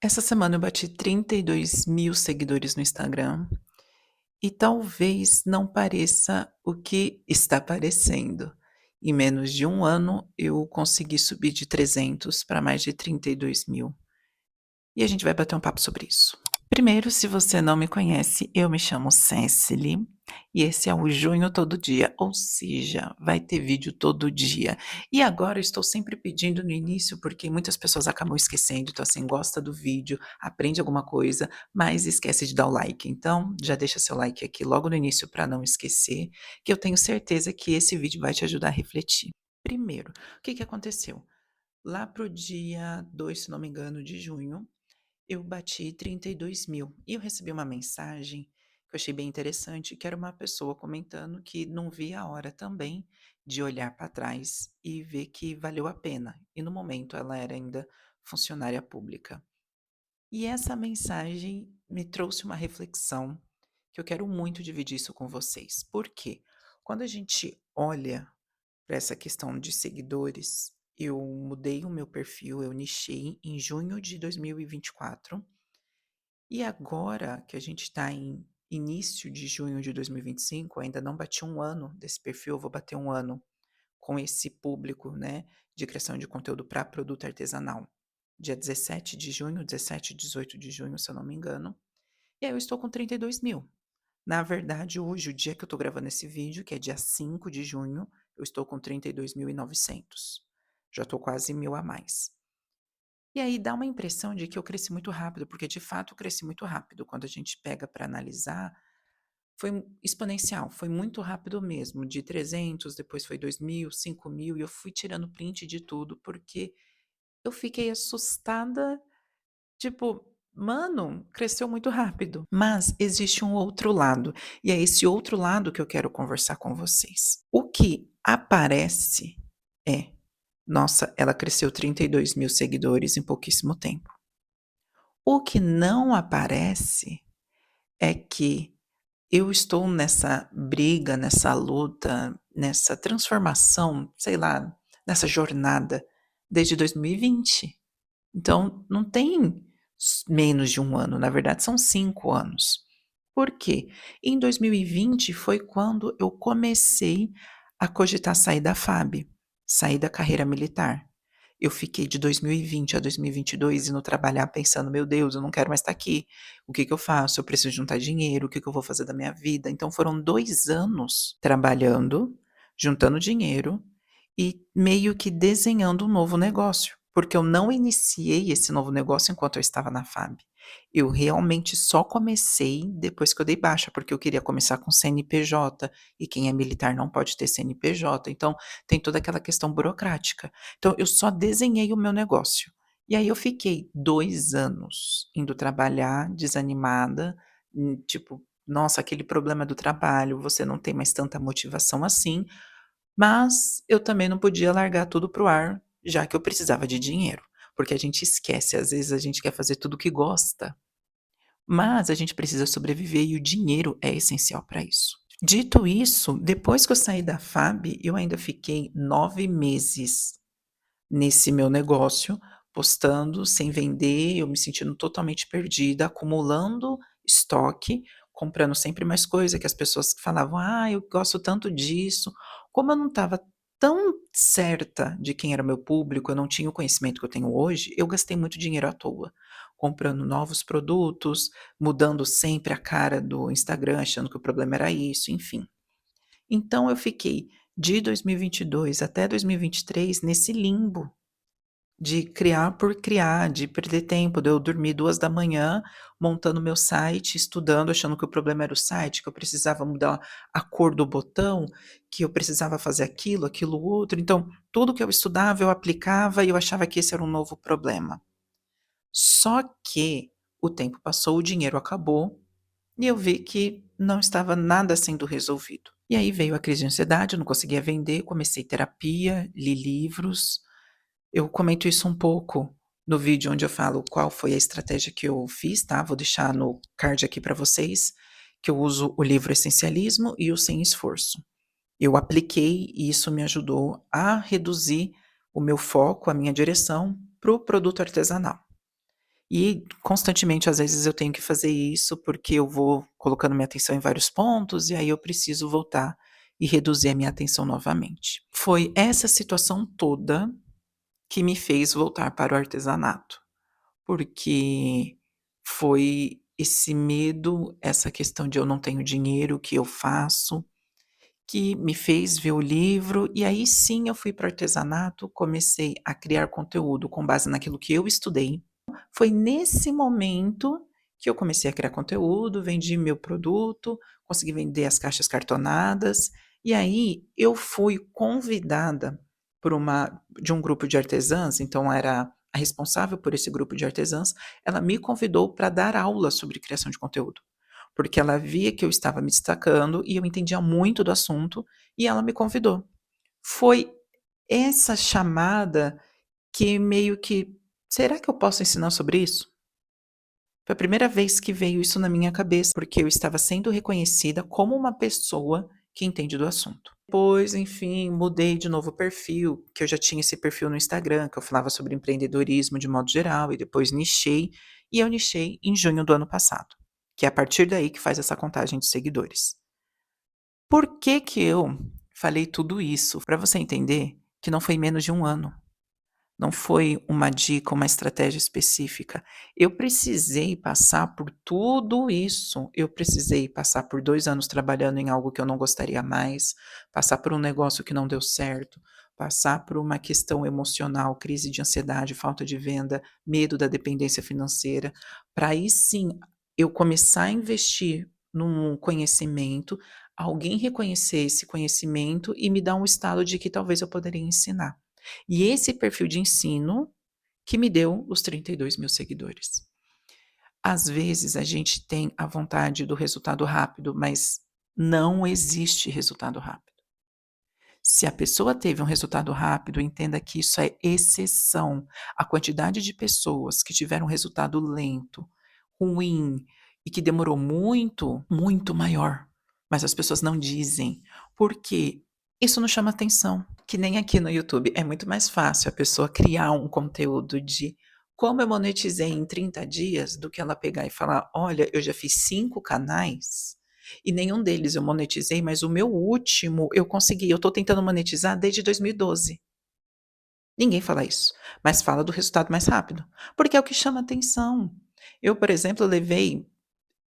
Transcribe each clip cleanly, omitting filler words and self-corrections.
Essa semana eu bati 32.000 seguidores no Instagram e talvez não pareça o que está parecendo. Em menos de um ano, eu consegui subir de 300 para mais de 32.000. E a gente vai bater um papo sobre isso. Primeiro, se você não me conhece, eu me chamo Cecily e esse é o Junho Todo Dia, ou seja, vai ter vídeo todo dia. E agora eu estou sempre pedindo no início, porque muitas pessoas acabam esquecendo, então assim, gosta do vídeo, aprende alguma coisa, mas esquece de dar o like. Então, já deixa seu like aqui logo no início para não esquecer, que eu tenho certeza que esse vídeo vai te ajudar a refletir. Primeiro, o que que aconteceu? Lá pro dia 2, se não me engano, de junho, eu bati 32.000 e eu recebi uma mensagem que eu achei bem interessante, que era uma pessoa comentando que não via a hora também de olhar para trás e ver que valeu a pena. E no momento ela era ainda funcionária pública. E essa mensagem me trouxe uma reflexão que eu quero muito dividir isso com vocês. Por quê? Quando a gente olha para essa questão de seguidores, eu mudei o meu perfil, eu nichei em junho de 2024 e agora que a gente está em início de junho de 2025, ainda não bati um ano desse perfil, eu vou bater um ano com esse público, né, de criação de conteúdo para produto artesanal. Dia 17 de junho, 17 e 18 de junho, se eu não me engano. E aí eu estou com 32.000. Na verdade, hoje, o dia que eu estou gravando esse vídeo, que é dia 5 de junho, eu estou com 32.900. Já estou quase 1.000 a mais. E aí dá uma impressão de que eu cresci muito rápido, porque de fato eu cresci muito rápido. Quando a gente pega para analisar, foi exponencial, foi muito rápido mesmo. De 300, depois foi 2.000, 5.000, e eu fui tirando print de tudo, porque eu fiquei assustada, tipo, mano, cresceu muito rápido. Mas existe um outro lado, e é esse outro lado que eu quero conversar com vocês. O que aparece é nossa, ela cresceu 32.000 seguidores em pouquíssimo tempo. O que não aparece é que eu estou nessa briga, nessa luta, nessa transformação, sei lá, nessa jornada desde 2020. Então, não tem menos de um ano, na verdade são 5 anos. Por quê? Em 2020 foi quando eu comecei a cogitar sair da FAB, sair da carreira militar. Eu fiquei de 2020 a 2022 indo trabalhar pensando: "Meu Deus, eu não quero mais estar aqui. O que que eu faço? Eu preciso juntar dinheiro, o que que eu vou fazer da minha vida?". Então foram 2 anos trabalhando, juntando dinheiro e meio que desenhando um novo negócio, porque eu não iniciei esse novo negócio enquanto eu estava na FAB. Eu realmente só comecei depois que eu dei baixa, porque eu queria começar com CNPJ, e quem é militar não pode ter CNPJ, então tem toda aquela questão burocrática. Então eu só desenhei o meu negócio. E aí eu fiquei 2 anos indo trabalhar desanimada, tipo, nossa, aquele problema do trabalho, você não tem mais tanta motivação assim, mas eu também não podia largar tudo pro ar, já que eu precisava de dinheiro, porque a gente esquece, às vezes a gente quer fazer tudo o que gosta, mas a gente precisa sobreviver e o dinheiro é essencial para isso. Dito isso, depois que eu saí da FAB, eu ainda fiquei 9 meses nesse meu negócio, postando, sem vender, eu me sentindo totalmente perdida, acumulando estoque, comprando sempre mais coisa que as pessoas falavam: "Ah, eu gosto tanto disso". Como eu não estava tão certa de quem era o meu público, eu não tinha o conhecimento que eu tenho hoje, eu gastei muito dinheiro à toa, comprando novos produtos, mudando sempre a cara do Instagram, achando que o problema era isso, enfim. Então eu fiquei de 2022 até 2023 nesse limbo de criar por criar, de perder tempo, de eu dormir 2 da manhã montando meu site, estudando, achando que o problema era o site, que eu precisava mudar a cor do botão, que eu precisava fazer aquilo, aquilo outro. Então, tudo que eu estudava, eu aplicava e eu achava que esse era um novo problema. Só que o tempo passou, o dinheiro acabou e eu vi que não estava nada sendo resolvido. E aí veio a crise de ansiedade, eu não conseguia vender, comecei terapia, li livros, eu comento isso um pouco no vídeo onde eu falo qual foi a estratégia que eu fiz, tá, vou deixar no card aqui para vocês, que eu uso o livro Essencialismo e o Sem Esforço. Eu apliquei e isso me ajudou a reduzir o meu foco, a minha direção para o produto artesanal. E constantemente, às vezes, eu tenho que fazer isso, porque eu vou colocando minha atenção em vários pontos, e aí eu preciso voltar e reduzir a minha atenção novamente. Foi essa situação toda que me fez voltar para o artesanato, porque foi esse medo, essa questão de eu não tenho dinheiro, o que eu faço, que me fez ver o livro, e aí sim eu fui para o artesanato, comecei a criar conteúdo com base naquilo que eu estudei. Foi nesse momento que eu comecei a criar conteúdo, vendi meu produto, consegui vender as caixas cartonadas, e aí eu fui convidada por uma de um grupo de artesãs, então era a responsável por esse grupo de artesãs, ela me convidou para dar aula sobre criação de conteúdo, porque ela via que eu estava me destacando e eu entendia muito do assunto, e ela me convidou. Foi essa chamada que meio que: "Será que eu posso ensinar sobre isso?". Foi a primeira vez que veio isso na minha cabeça, porque eu estava sendo reconhecida como uma pessoa que entende do assunto. Depois, enfim, mudei de novo o perfil, que eu já tinha esse perfil no Instagram, que eu falava sobre empreendedorismo de modo geral, e depois nichei, e eu nichei em junho do ano passado, que é a partir daí que faz essa contagem de seguidores. Por que que eu falei tudo isso? Para você entender que não foi menos de um ano. Não foi uma dica, uma estratégia específica. Eu precisei passar por tudo isso. Eu precisei passar por 2 anos trabalhando em algo que eu não gostaria mais, passar por um negócio que não deu certo, passar por uma questão emocional, crise de ansiedade, falta de venda, medo da dependência financeira, para aí sim eu começar a investir num conhecimento, alguém reconhecer esse conhecimento e me dar um estalo de que talvez eu poderia ensinar. E esse perfil de ensino que me deu os 32.000 seguidores. Às vezes a gente tem a vontade do resultado rápido, mas não existe resultado rápido. Se a pessoa teve um resultado rápido, entenda que isso é exceção. A quantidade de pessoas que tiveram um resultado lento, ruim e que demorou muito, muito maior. Mas as pessoas não dizem. Por quê? Isso não chama atenção. Que nem aqui no YouTube. É muito mais fácil a pessoa criar um conteúdo de como eu monetizei em 30 dias do que ela pegar e falar: olha, eu já fiz 5 canais e nenhum deles eu monetizei, mas o meu último eu consegui. Eu estou tentando monetizar desde 2012. Ninguém fala isso, mas fala do resultado mais rápido, porque é o que chama atenção. Eu, por exemplo, levei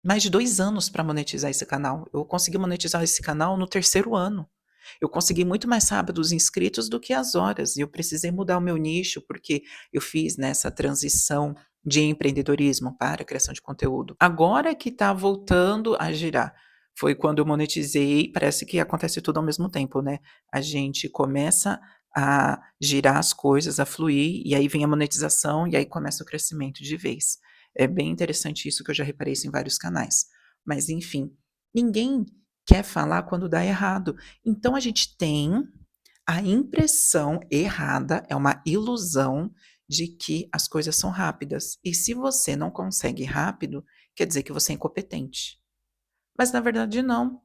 mais de 2 anos para monetizar esse canal. Eu consegui monetizar esse canal no terceiro ano. Eu consegui muito mais rápido os inscritos do que as horas, e eu precisei mudar o meu nicho, porque eu fiz, né, essa transição de empreendedorismo para criação de conteúdo. Agora que está voltando a girar. Foi quando eu monetizei, parece que acontece tudo ao mesmo tempo, né. A gente começa a girar as coisas, a fluir, e aí vem a monetização, e aí começa o crescimento de vez. É bem interessante isso, que eu já reparei isso em vários canais. Mas enfim, ninguém quer falar quando dá errado. Então a gente tem a impressão errada, é uma ilusão de que as coisas são rápidas. E se você não consegue rápido, quer dizer que você é incompetente. Mas na verdade não.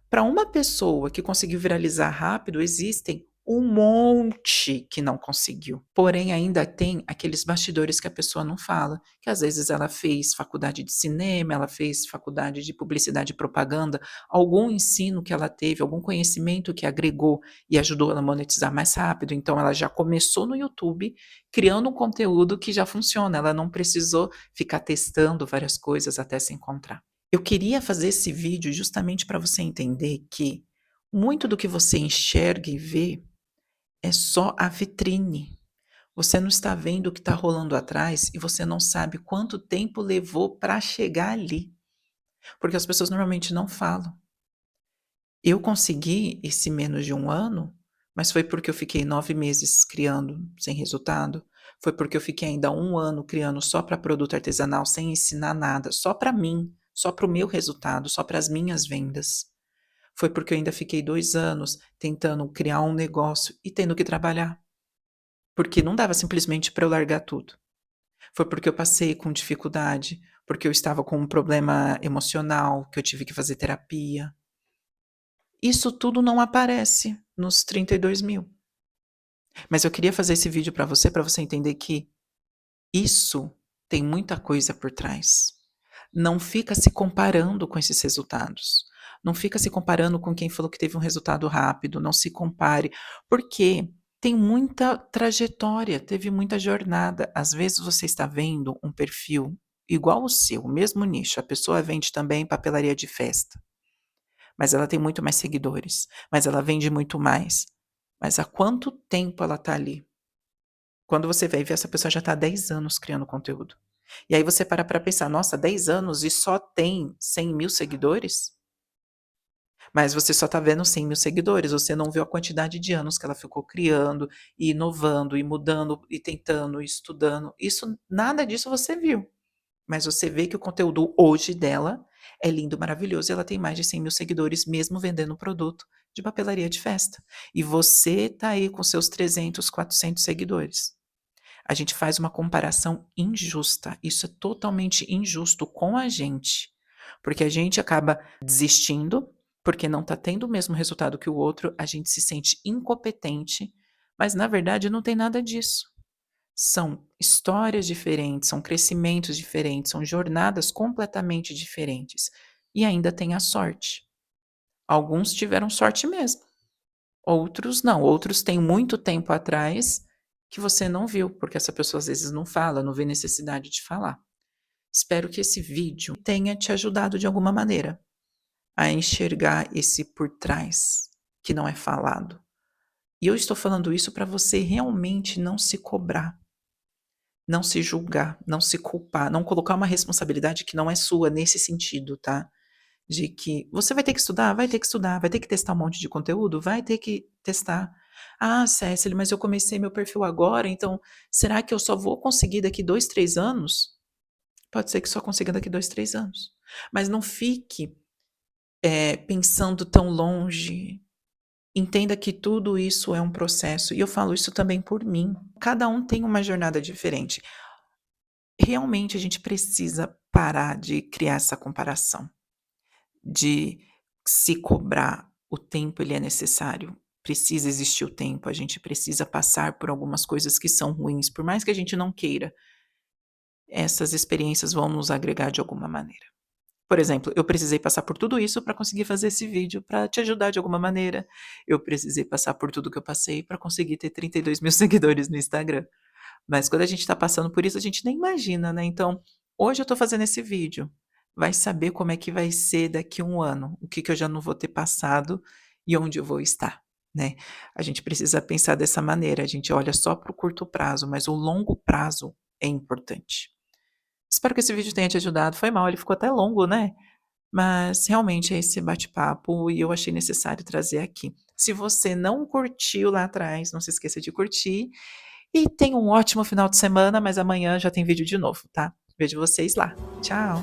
Para uma pessoa que conseguiu viralizar rápido, existem um monte que não conseguiu. Porém, ainda tem aqueles bastidores que a pessoa não fala, que às vezes ela fez faculdade de cinema, ela fez faculdade de publicidade e propaganda, algum ensino que ela teve, algum conhecimento que agregou e ajudou ela a monetizar mais rápido. Então, ela já começou no YouTube criando um conteúdo que já funciona, ela não precisou ficar testando várias coisas até se encontrar. Eu queria fazer esse vídeo justamente para você entender que muito do que você enxerga e vê é só a vitrine. Você não está vendo o que está rolando atrás e você não sabe quanto tempo levou para chegar ali, porque as pessoas normalmente não falam. Eu consegui esse menos de um ano, mas foi porque eu fiquei 9 meses criando sem resultado, foi porque eu fiquei ainda um ano criando só para produto artesanal sem ensinar nada, só para mim, só para o meu resultado, só para as minhas vendas. Foi porque eu ainda fiquei 2 anos tentando criar um negócio e tendo que trabalhar, porque não dava simplesmente para eu largar tudo. Foi porque eu passei com dificuldade, porque eu estava com um problema emocional, que eu tive que fazer terapia. Isso tudo não aparece nos 32.000. Mas eu queria fazer esse vídeo para você entender que isso tem muita coisa por trás. Não fica se comparando com esses resultados. Não fica se comparando com quem falou que teve um resultado rápido, não se compare, porque tem muita trajetória, teve muita jornada. Às vezes você está vendo um perfil igual o seu, o mesmo nicho, a pessoa vende também papelaria de festa, mas ela tem muito mais seguidores, mas ela vende muito mais. Mas há quanto tempo ela está ali? Quando você vai ver, essa pessoa já está há 10 anos criando conteúdo. E aí você para pensar: "Nossa, 10 anos e só tem 100.000 seguidores?". Mas você só está vendo 100.000 seguidores, você não viu a quantidade de anos que ela ficou criando, e inovando, e mudando, e tentando, e estudando. Isso nada disso você viu. Mas você vê que o conteúdo hoje dela é lindo, maravilhoso, e ela tem mais de 100.000 seguidores, mesmo vendendo um produto de papelaria de festa. E você tá aí com seus 300, 400 seguidores. A gente faz uma comparação injusta, isso é totalmente injusto com a gente, porque a gente acaba desistindo, porque não está tendo o mesmo resultado que o outro, a gente se sente incompetente, mas na verdade não tem nada disso. São histórias diferentes, são crescimentos diferentes, são jornadas completamente diferentes. E ainda tem a sorte. Alguns tiveram sorte mesmo. Outros não, outros têm muito tempo atrás que você não viu, porque essa pessoa às vezes não fala, não vê necessidade de falar. Espero que esse vídeo tenha te ajudado de alguma maneira a enxergar esse por trás que não é falado. E eu estou falando isso para você realmente não se cobrar, não se julgar, não se culpar, não colocar uma responsabilidade que não é sua nesse sentido, tá? De que você vai ter que estudar? Vai ter que estudar. Vai ter que testar um monte de conteúdo? Vai ter que testar. Ah, Cécile, mas eu comecei meu perfil agora, então será que eu só vou conseguir daqui 2, 3 anos? Pode ser que só consiga daqui 2, 3 anos. Mas não fique, pensando tão longe. Entenda que tudo isso é um processo, e eu falo isso também por mim. Cada um tem uma jornada diferente. Realmente a gente precisa parar de criar essa comparação. De se cobrar. O tempo ele é necessário, precisa existir o tempo, a gente precisa passar por algumas coisas que são ruins, por mais que a gente não queira, essas experiências vão nos agregar de alguma maneira. Por exemplo, eu precisei passar por tudo isso para conseguir fazer esse vídeo para te ajudar de alguma maneira. Eu precisei passar por tudo que eu passei para conseguir ter 32.000 seguidores no Instagram. Mas quando a gente está passando por isso, a gente nem imagina, né. Então, hoje eu estou fazendo esse vídeo, vai saber como é que vai ser daqui a 1 ano, o que que eu já não vou ter passado e onde eu vou estar, né. A gente precisa pensar dessa maneira, a gente olha só para o curto prazo, mas o longo prazo é importante. Espero que esse vídeo tenha te ajudado, foi mal, ele ficou até longo, né, mas realmente é esse bate-papo e eu achei necessário trazer aqui. Se você não curtiu lá atrás, não se esqueça de curtir e tenha um ótimo final de semana, mas amanhã já tem vídeo de novo, tá? Vejo vocês lá. Tchau.